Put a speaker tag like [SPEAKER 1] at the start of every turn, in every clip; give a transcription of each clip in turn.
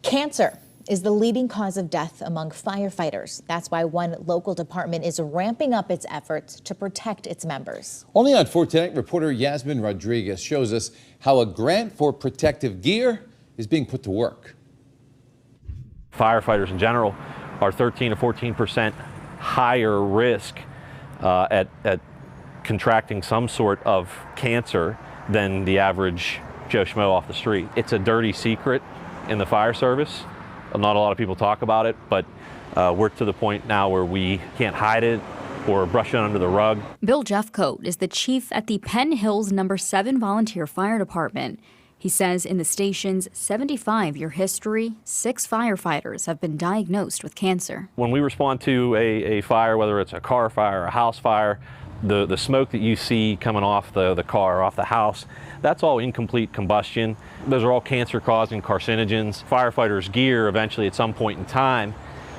[SPEAKER 1] Cancer is the leading cause of death among firefighters. That's why one local department is ramping up its efforts to protect its members.
[SPEAKER 2] Only on 4 tonight, reporter Yasmin Rodriguez shows us how a grant for protective gear is being put to work.
[SPEAKER 3] Firefighters in general are 13 to 14% higher risk at contracting some sort of cancer than the average Joe Schmo off the street. It's a dirty secret in the fire service. Not a lot of people talk about it, but we're to the point now where we can't hide it or brush it under the rug.
[SPEAKER 4] Bill Jeffcoat is the chief at the Penn Hills No. 7 Volunteer Fire Department. He says in the station's 75-year history, 6 firefighters have been diagnosed with cancer.
[SPEAKER 3] When we respond to a fire, whether it's a car fire or a house fire, the smoke that you see coming off the car or off the house, that's all incomplete combustion. Those are all cancer-causing carcinogens. Firefighters' gear eventually at some point in time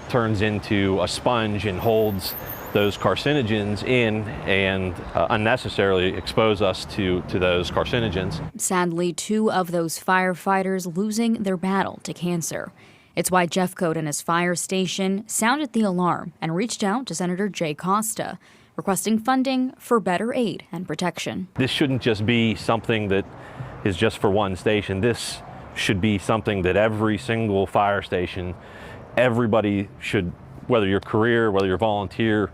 [SPEAKER 3] turns into a sponge and holds those carcinogens in and unnecessarily expose us to those carcinogens.
[SPEAKER 4] Sadly, 2 of those firefighters losing their battle to cancer. It's why Jeffcoat and his fire station sounded the alarm and reached out to Senator Jay Costa, requesting funding for better aid and protection.
[SPEAKER 3] This shouldn't just be something that is just for one station. This should be something that every single fire station, everybody should, whether you're career, whether you're volunteer,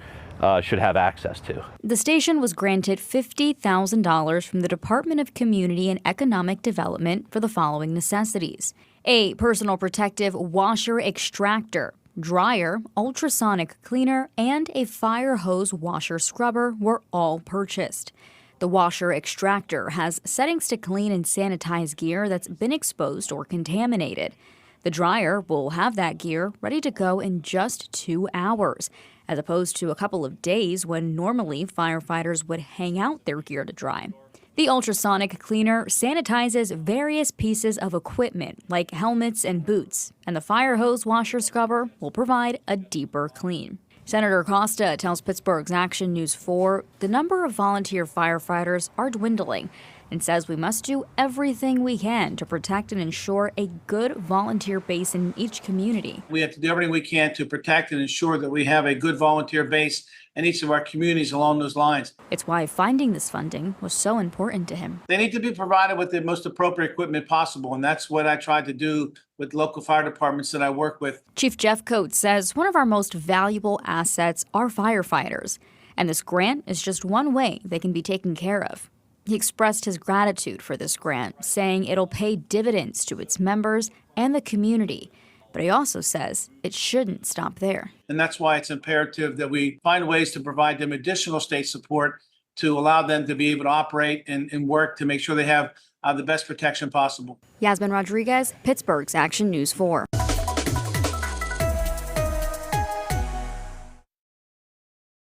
[SPEAKER 3] should have access to.
[SPEAKER 4] The station was granted $50,000 from the Department of Community and Economic Development for the following necessities: a personal protective washer extractor, dryer, ultrasonic cleaner, and a fire hose washer scrubber were all purchased. The washer extractor has settings to clean and sanitize gear that's been exposed or contaminated. The dryer will have that gear ready to go in just 2 hours, as opposed to a couple of days when normally firefighters would hang out their gear to dry. The ultrasonic cleaner sanitizes various pieces of equipment like helmets and boots, and the fire hose washer scrubber will provide a deeper clean. Senator Costa tells Pittsburgh's Action News 4 the number of volunteer firefighters are dwindling and says we must do everything we can to protect and ensure a good volunteer base in each community.
[SPEAKER 5] We have to do everything we can to protect and ensure that we have a good volunteer base in each of our communities along those lines.
[SPEAKER 4] It's why finding this funding was so important to him.
[SPEAKER 5] They need to be provided with the most appropriate equipment possible, and that's what I tried to do with local fire departments that I work with.
[SPEAKER 4] Chief Jeffcoat says one of our most valuable assets are firefighters, and this grant is just one way they can be taken care of. He expressed his gratitude for this grant, saying it'll pay dividends to its members and the community. But he also says it shouldn't stop there.
[SPEAKER 5] And that's why it's imperative that we find ways to provide them additional state support to allow them to be able to operate and work to make sure they have the best protection possible.
[SPEAKER 4] Yasmin Rodriguez, Pittsburgh's Action News 4.